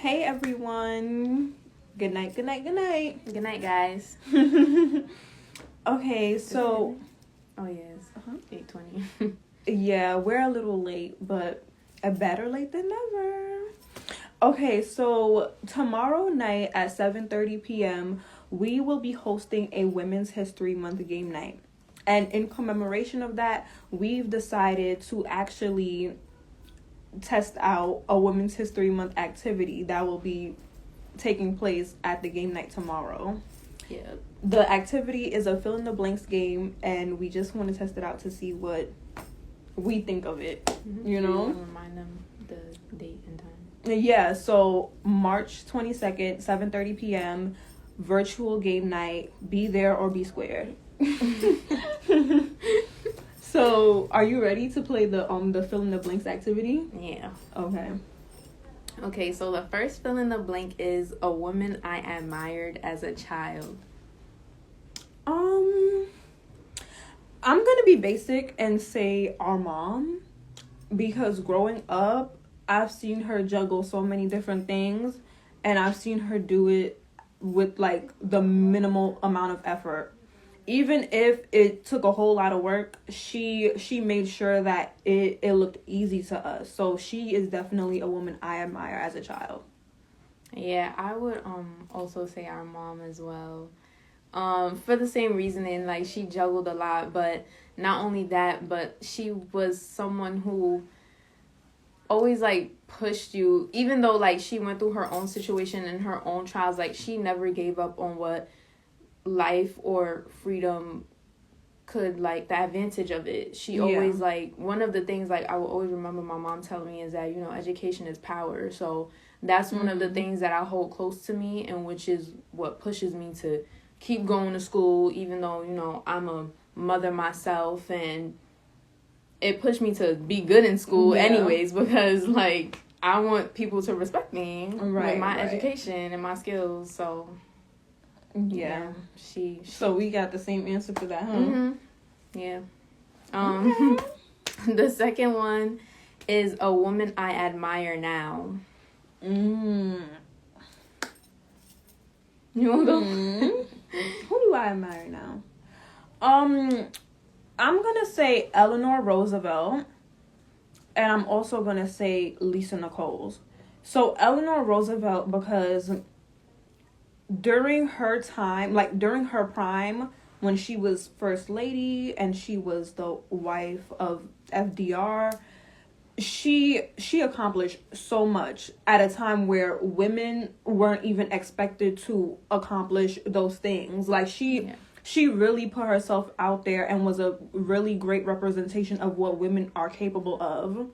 Hey everyone. Good night, good night, good night. Good night, guys. Okay, so... Oh, yes. 8:20. Yeah, we're a little late, but better late than never. Okay, so tomorrow night at 7:30 p.m., we will be hosting a Women's History Month game night. And in commemoration of that, we've decided to actually test out a Women's History Month activity that will be taking place at the game night tomorrow. Yeah. The activity is a fill in the blanks game, and we just want to test it out to see what we think of it. Mm-hmm. You know? Remind them the date and time. Yeah, so March 22nd, 7:30 p.m., virtual game night. Be there or be squared. So, are you ready to play the fill in the blanks activity? Yeah. Okay, so the first fill in the blank is a woman I admired as a child. I'm gonna be basic and say our mom, because growing up, I've seen her juggle so many different things, and I've seen her do it with like the minimal amount of effort. Even if it took a whole lot of work, she made sure that it looked easy to us. So she is definitely a woman I admire as a child. Yeah, I would also say our mom as well. For the same reasoning, like she juggled a lot, but not only that, but she was someone who always like pushed you, even though like she went through her own situation and her own trials. Like she never gave up on what life or freedom could, like the advantage of it. She always like, one of the things like I will always remember my mom telling me is that, you know, education is power. So that's one of the things that I hold close to me, and which is what pushes me to keep going to school, even though, you know, I'm a mother myself, and it pushed me to be good in school anyways, because like I want people to respect me with my education and my skills. So yeah, she so we got the same answer to that, huh? Mm-hmm. Yeah. The second one is a woman I admire now. You want to go? Who do I admire now? I'm gonna say Eleanor Roosevelt, and I'm also gonna say Lisa Nichols. So Eleanor Roosevelt, because during her time, like during her prime, when she was first lady and she was the wife of FDR, she accomplished so much at a time where women weren't even expected to accomplish those things. Like she really put herself out there and was a really great representation of what women are capable of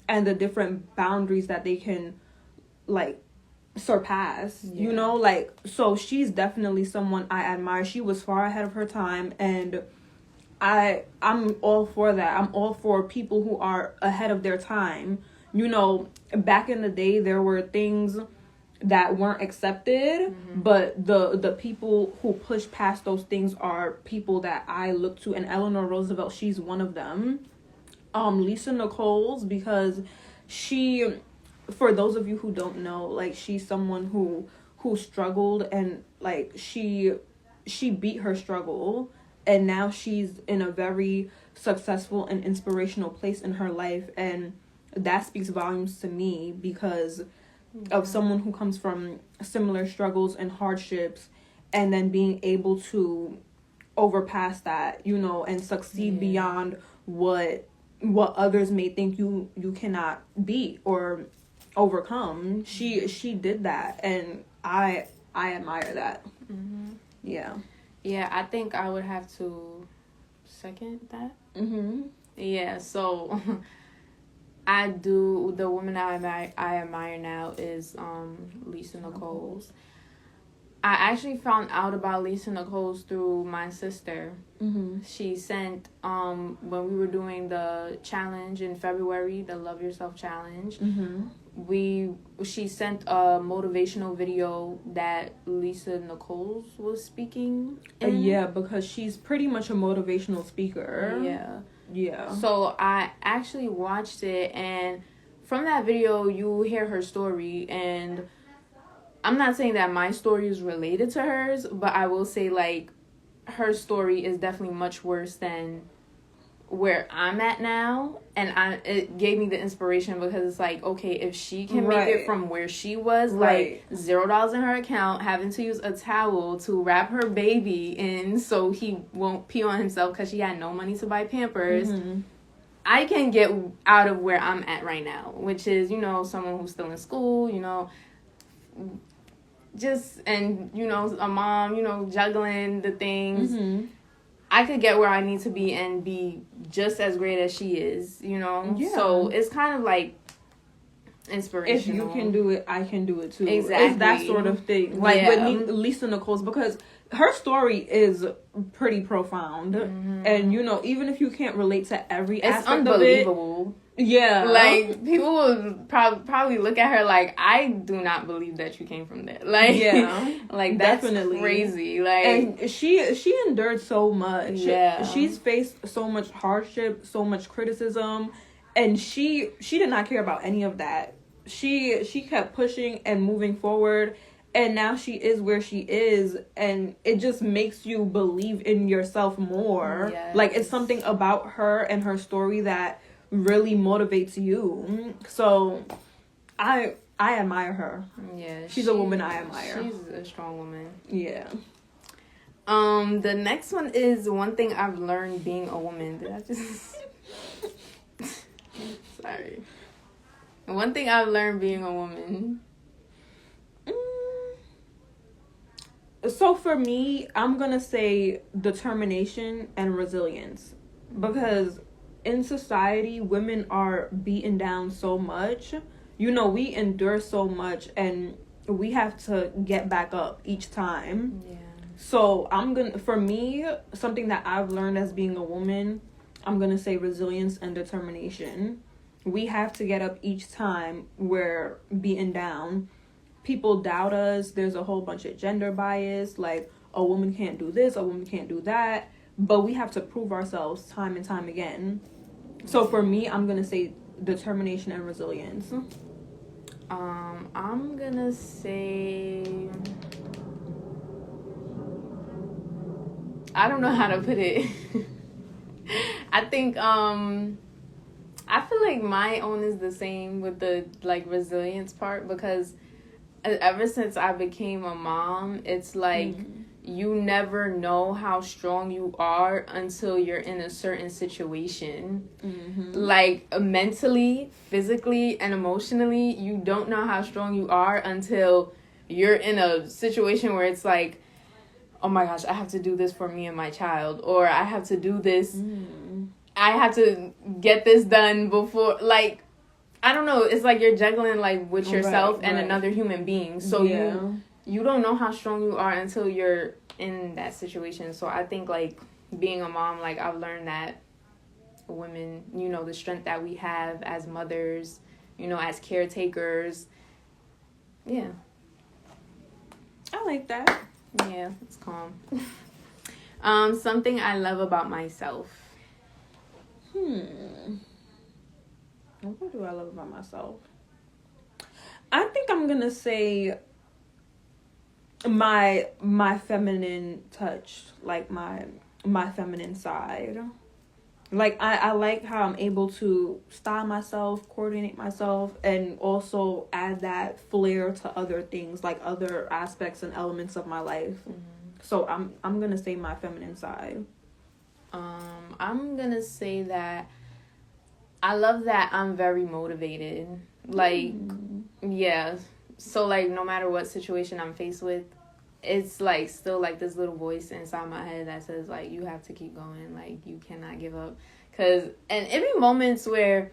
and the different boundaries that they can like surpass, you know, like, so she's definitely someone I admire. She was far ahead of her time, and I'm all for that. I'm all for people who are ahead of their time. You know, back in the day there were things that weren't accepted, but the people who push past those things are people that I look to, and Eleanor Roosevelt, she's one of them. Lisa Nichols, because she, for those of you who don't know, like she's someone who struggled, and like she beat her struggle, and now she's in a very successful and inspirational place in her life, and that speaks volumes to me because of someone who comes from similar struggles and hardships, and then being able to overpass that, you know, and succeed beyond what others may think you cannot beat or overcome. She did that, and I admire that. Yeah, I think I would have to second that. So the woman I admire now is Lisa Nichols. I actually found out about Lisa Nichols through my sister. She sent, when we were doing the challenge in February, the Love Yourself Challenge, she sent a motivational video that Lisa Nichols was speaking in. Yeah, because she's pretty much a motivational speaker. Yeah. So I actually watched it, and from that video you hear her story, and I'm not saying that my story is related to hers, but I will say, like, her story is definitely much worse than where I'm at now. And it gave me the inspiration, because it's like, okay, if she can make it from where she was, like, $0 in her account, having to use a towel to wrap her baby in so he won't pee on himself because she had no money to buy Pampers, I can get out of where I'm at right now, which is, you know, someone who's still in school, you know, and, you know, a mom, you know, juggling the things. I could get where I need to be and be just as great as she is, you know? Yeah. So it's kind of like inspirational. If you can do it, I can do it too. Exactly. It's that sort of thing. Like with Lisa Nichols, because her story is pretty profound. And, you know, even if you can't relate to every aspect of it. It's unbelievable. Yeah. Like, people will probably look at her like, I do not believe that you came from there. Like, like, that's definitely crazy. Like, and she endured so much. Yeah. She's faced so much hardship, so much criticism, and she did not care about any of that. She kept pushing and moving forward, and now she is where she is, and it just makes you believe in yourself more. Yes. Like, it's something about her and her story that really motivates you. So I admire her. Yeah, she's a woman I admire. She's a strong woman. Yeah. The next one is one thing I've learned being a woman. Did I just sorry. One thing I've learned being a woman. So for me, I'm gonna say determination and resilience, because in society, women are beaten down so much. You know, we endure so much, and we have to get back up each time. Yeah. So for me, something that I've learned as being a woman, I'm gonna say resilience and determination. We have to get up each time we're beaten down. People doubt us. There's a whole bunch of gender bias, like a woman can't do this, a woman can't do that. But we have to prove ourselves time and time again. So for me, I'm going to say determination and resilience. I'm going to say, I don't know how to put it. I think, I feel like my own is the same with the, like, resilience part, because ever since I became a mom, it's like, you never know how strong you are until you're in a certain situation. Like, mentally, physically, and emotionally, you don't know how strong you are until you're in a situation where it's like, oh my gosh, I have to do this for me and my child, or I have to do this, I have to get this done before, like, I don't know, it's like you're juggling, like, with yourself and another human being, so you don't know how strong you are until you're in that situation. So I think, like, being a mom, like, I've learned that women, you know, the strength that we have as mothers, you know, as caretakers. Yeah. I like that. Yeah, it's calm. Something I love about myself. What do I love about myself? I think I'm gonna say my feminine touch, like my feminine side. Like, I like how I'm able to style myself, coordinate myself, and also add that flair to other things, like other aspects and elements of my life. So I'm gonna say my feminine side. I'm gonna say that I love that I'm very motivated. Like, yeah. So, like, no matter what situation I'm faced with, it's, like, still, like, this little voice inside my head that says, like, you have to keep going. Like, you cannot give up. And it be moments where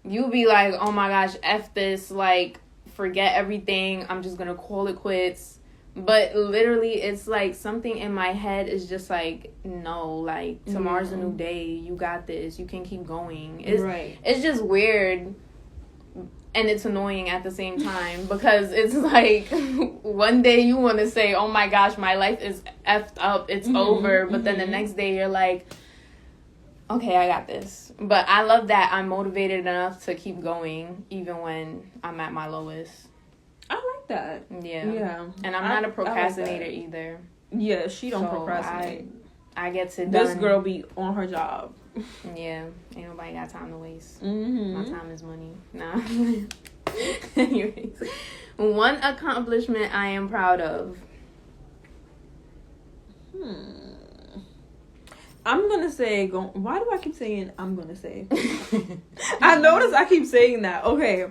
you be like, oh, my gosh, F this. Like, forget everything. I'm just going to call it quits. But literally, it's, like, something in my head is just, like, no. Like, tomorrow's a new day. You got this. You can keep going. It's just weird. And it's annoying at the same time, because it's like one day you want to say, oh my gosh, my life is effed up, it's over. But then the next day you're like, okay, I got this. But I love that I'm motivated enough to keep going even when I'm at my lowest. I like that. Yeah. And I'm not a procrastinator either. Yeah, she don't procrastinate. I get to this girl be on her job. Yeah, ain't nobody got time to waste. Mm-hmm. My time is money. Nah. Anyways, one accomplishment I am proud of. I'm gonna say why do I keep saying I'm gonna say? I notice I keep saying that. Okay.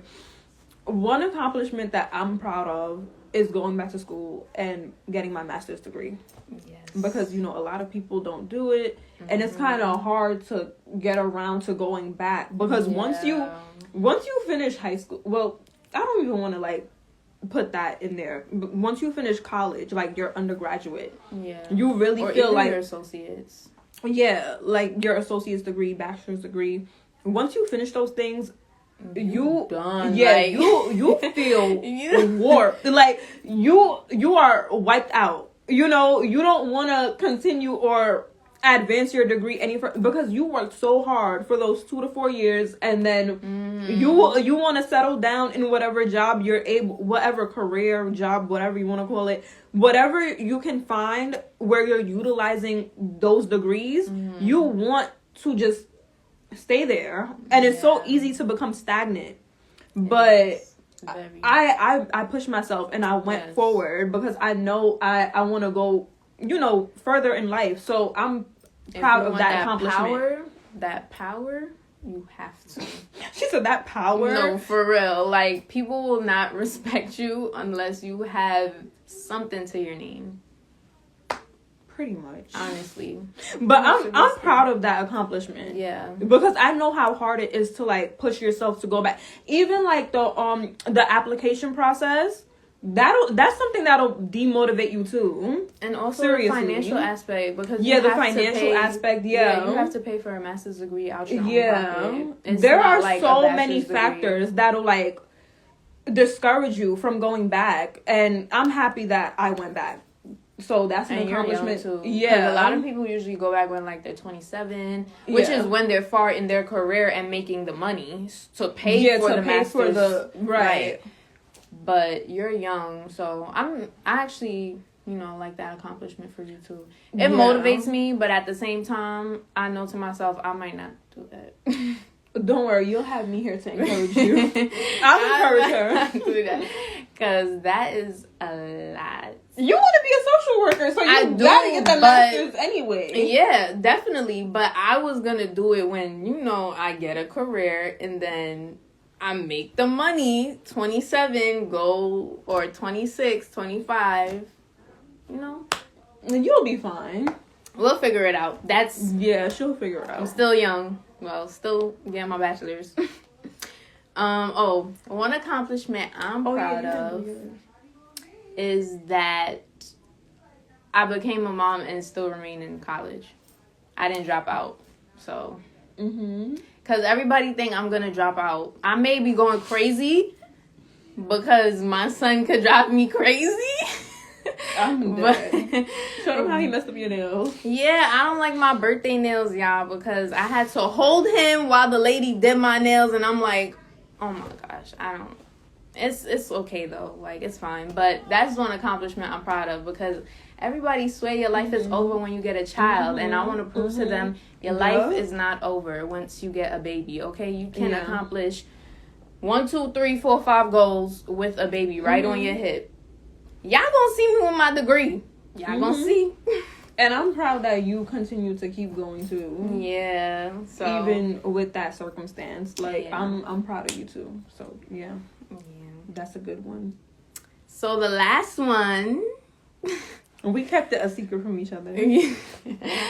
One accomplishment that I'm proud of is going back to school and getting my master's degree. Yes. Because, a lot of people don't do it. And it's kind of hard to get around to going back. Because once you finish high school, well, I don't even want to, put that in there. But once you finish college, your undergraduate, you really or feel even like your associates. Yeah, your associate's degree, bachelor's degree. Once you finish those things, you done. Yeah, you feel warped. You are wiped out. You don't want to continue or advance your degree any further because you worked so hard for those 2 to 4 years, and then you want to settle down in whatever job you're able, whatever career, job, whatever you want to call it, whatever you can find where you're utilizing those degrees. You want to just stay there, and it's so easy to become stagnant. But I pushed myself and I went forward because I know I want to go further in life. So I'm proud of that accomplishment. That power, you have to. She said that power. No, for real. People will not respect you unless you have something to your name. Pretty much, honestly. But I'm proud of that accomplishment. Yeah, because I know how hard it is to push yourself to go back. Even the application process, that's something that'll demotivate you too. And also the financial aspect, because the financial aspect. You have to pay for a master's degree out your own pocket. There are so many factors that'll discourage you from going back, and I'm happy that I went back. So that's an accomplishment too. Yeah, a lot of people usually go back when they're 27, which is when they're far in their career and making the money to pay for the masters. Right. But you're young, so I actually like that accomplishment for you too. It motivates me, but at the same time, I know to myself I might not do that. Don't worry, you'll have me here to encourage you. I'll encourage her. Do that, because that is a lot. You want to be a social worker, so you gotta get the masters anyway. Yeah, definitely. But I was gonna do it when I get a career and then I make the money. 27, go, or 26, 25. You'll be fine. We'll figure it out. She'll figure it out. I'm still young. Well, still getting my bachelor's. One accomplishment I'm proud of is that I became a mom and still remain in college. I didn't drop out. So, because everybody think I'm going to drop out. I may be going crazy because my son could drive me crazy. I'm dead. Show him how he messed up your nails. Yeah, I don't like my birthday nails, y'all, because I had to hold him while the lady did my nails, and I'm like, oh my gosh, I don't. It's okay though, it's fine. But that's one accomplishment I'm proud of, because everybody swear your life is over when you get a child, and I want to prove to them your life is not over once you get a baby. Okay, you can accomplish 1, 2, 3, 4, 5 goals with a baby right on your hip. Y'all gonna see me with my degree. Y'all gonna see. And I'm proud that you continue to keep going too. Yeah. So even with that circumstance, I'm proud of you too. So yeah, that's a good one. So the last one, we kept it a secret from each other. And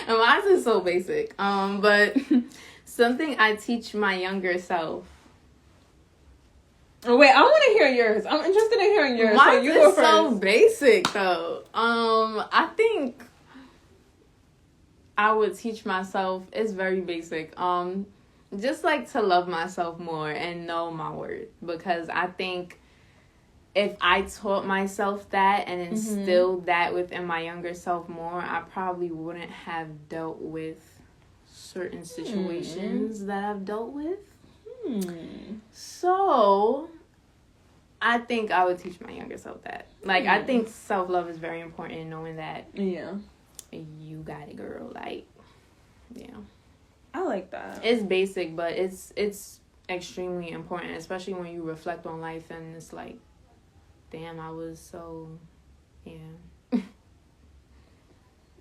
mine is so basic. But something I teach my younger self. Oh, wait, I want to hear yours. I'm interested in hearing yours. Mine so you go first. Is so basic though. I think I would teach myself. It's very basic. Just to love myself more and know my worth, because I think if I taught myself that and instilled that within my younger self more, I probably wouldn't have dealt with certain situations that I've dealt with. So, I think I would teach my younger self that. Like, I think self-love is very important, knowing that you got it, girl. Like, yeah. I like that. It's basic, but it's extremely important, especially when you reflect on life and it's like, damn, I was so, yeah. I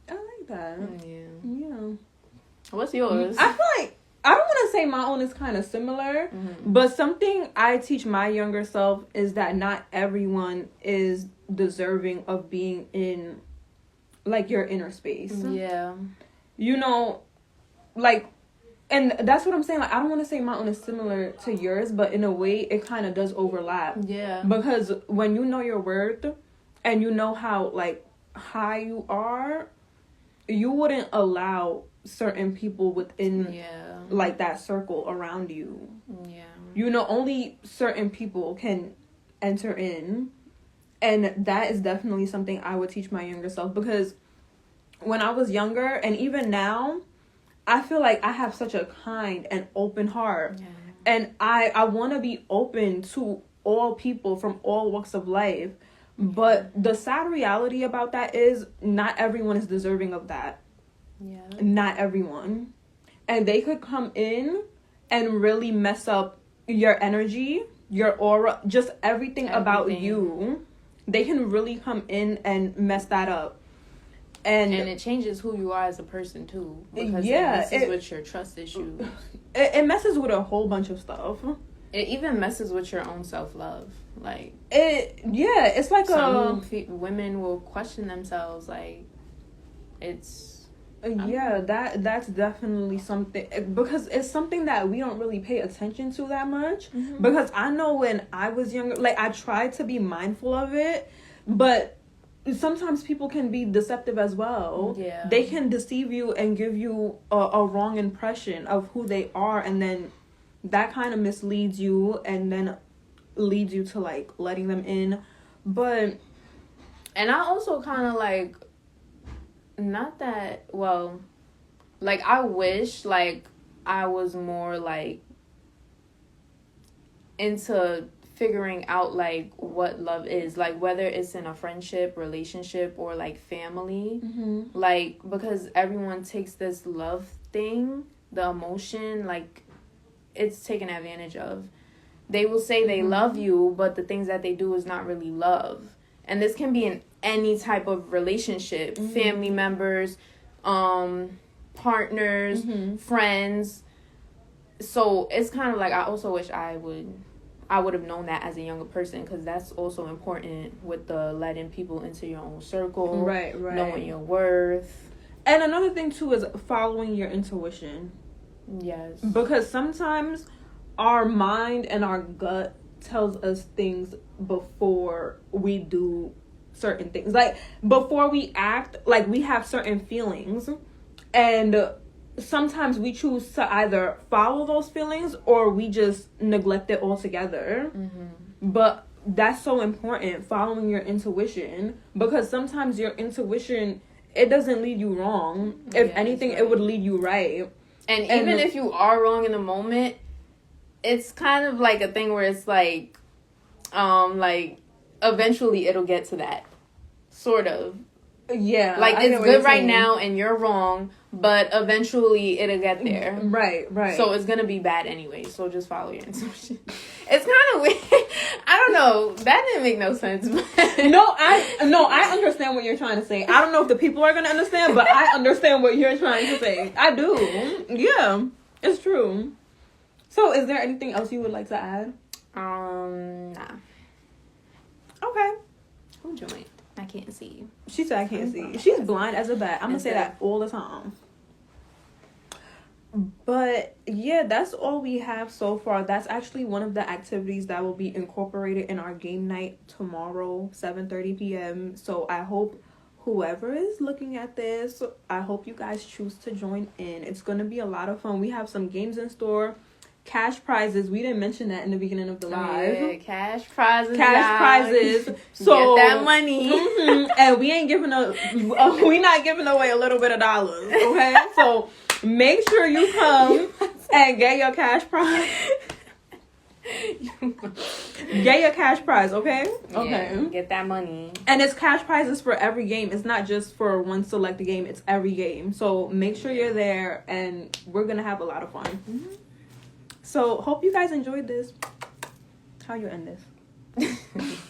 like that. Yeah. What's yours? I feel like, I don't want to say my own is kind of similar, but something I teach my younger self is that not everyone is deserving of being in, like, your inner space. Yeah. You know, like, and that's what I'm saying. Like, I don't want to say my own is similar to yours, but in a way, it kind of does overlap. Yeah. Because when you know your worth and you know how, like, high you are, you wouldn't allow certain people within like that circle around you. Yeah. You know, only certain people can enter in, and that is definitely something I would teach my younger self, because when I was younger and even now, I feel like I have such a kind and open heart. Yeah. And I want to be open to all people from all walks of life. But the sad reality about that is not everyone is deserving of that. Yeah. Not everyone. And they could come in and really mess up your energy, your aura, just everything about you. They can really come in and mess that up. And it changes who you are as a person too. Because it messes with your trust issues. It messes with a whole bunch of stuff. It even messes with your own self-love. Like, it's like some women will question themselves. Like, it's... that's definitely something, because it's something that we don't really pay attention to that much. Because I know when I was younger, like, I tried to be mindful of it, but sometimes people can be deceptive as well. Yeah. They can deceive you and give you a wrong impression of who they are, and then that kind of misleads you and then leads you to, like, letting them in. And I also kind of, like, not that, well, like, I wish, like, I was more, like, into figuring out, like, what love is, like, whether it's in a friendship, relationship, or, like, family. Like, because everyone takes this love thing, the emotion, like, it's taken advantage of. They will say they love you, but the things that they do is not really love. And this can be in any type of relationship, family members, partners, friends. So it's kind of like, I also wish I would have known that as a younger person, because that's also important with the letting people into your own circle, right, knowing your worth. And another thing too is following your intuition. Yes. Because sometimes our mind and our gut tells us things before we do certain things. Like, before we act, like, we have certain feelings, and sometimes we choose to either follow those feelings or we just neglect it altogether. But that's so important, following your intuition, because sometimes your intuition, it doesn't lead you wrong. If anything, it would lead you right. And even if you are wrong in the moment, it's kind of like a thing where it's like, eventually it'll get to that. Sort of. Yeah. Like, it's good right now and you're wrong, but eventually it'll get there. Right. So it's gonna be bad anyway, so just follow your intuition. It's kind of weird. I don't know. That didn't make no sense. But I understand what you're trying to say. I don't know if the people are gonna understand, but I understand what you're trying to say. I do. Yeah. It's true. So, is there anything else you would like to add? Nah. Okay. Who joined? I can't see. She said I can't see. She's blind as a bat. I'm gonna say that all the time. But yeah, that's all we have so far. That's actually one of the activities that will be incorporated in our game night tomorrow, 7:30 p.m. So I hope whoever is looking at this, I hope you guys choose to join in. It's gonna be a lot of fun. We have some games in store. Cash prizes. We didn't mention that in the beginning of the live. Yeah, cash prizes. So get that money. And we ain't giving we not giving away a little bit of dollars. Okay, so make sure you come and get your cash prize. Get your cash prize, okay? Okay. Yeah, get that money. And it's cash prizes for every game. It's not just for one select game. It's every game. So make sure you're there, and we're gonna have a lot of fun. Mm-hmm. So hope you guys enjoyed this. How you end this?